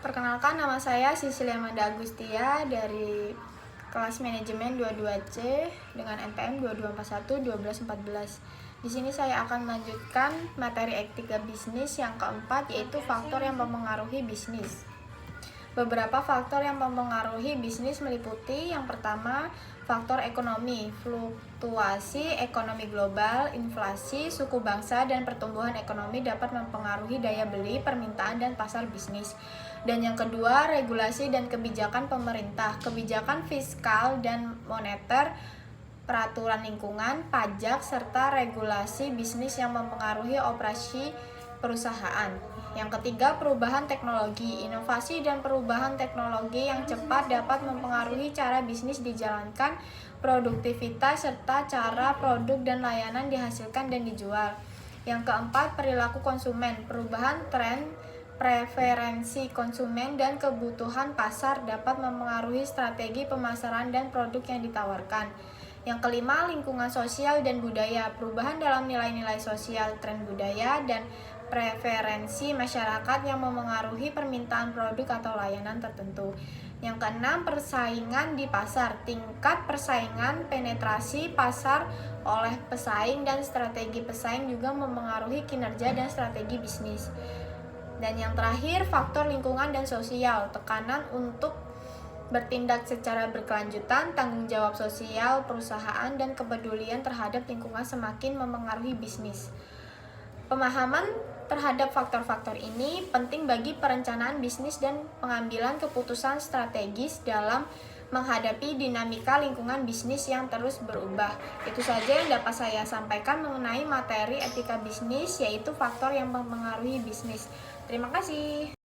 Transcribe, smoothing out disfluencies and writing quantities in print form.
Perkenalkan, nama saya Sisilia Amanda Agustia dari kelas manajemen 22C dengan NPM 2241-1214. Di sini saya akan melanjutkan materi etika bisnis yang keempat, yaitu faktor yang mempengaruhi bisnis. Beberapa faktor yang mempengaruhi bisnis meliputi: yang pertama, faktor ekonomi, fluktuasi ekonomi global, inflasi, suku bangsa, dan pertumbuhan ekonomi dapat mempengaruhi daya beli, permintaan, dan pasar bisnis. Dan yang kedua, regulasi dan kebijakan pemerintah, kebijakan fiskal dan moneter, peraturan lingkungan, pajak, serta regulasi bisnis yang mempengaruhi operasi perusahaan. Yang ketiga, perubahan teknologi, inovasi dan perubahan teknologi yang cepat dapat mempengaruhi cara bisnis dijalankan, produktivitas, serta cara produk dan layanan dihasilkan dan dijual. Yang keempat, perilaku konsumen, perubahan tren, preferensi konsumen, dan kebutuhan pasar dapat mempengaruhi strategi pemasaran dan produk yang ditawarkan. Yang kelima, lingkungan sosial dan budaya, perubahan dalam nilai-nilai sosial, tren budaya, dan preferensi masyarakat yang memengaruhi permintaan produk atau layanan tertentu. Yang keenam, persaingan di pasar, tingkat persaingan, penetrasi pasar oleh pesaing, dan strategi pesaing juga memengaruhi kinerja dan strategi bisnis. Dan yang terakhir, faktor lingkungan dan sosial, tekanan untuk bertindak secara berkelanjutan, tanggung jawab sosial perusahaan, dan kepedulian terhadap lingkungan semakin memengaruhi bisnis. Pemahaman terhadap faktor-faktor ini penting bagi perencanaan bisnis dan pengambilan keputusan strategis dalam menghadapi dinamika lingkungan bisnis yang terus berubah. Itu saja yang dapat saya sampaikan mengenai materi etika bisnis, yaitu faktor yang mempengaruhi bisnis. Terima kasih.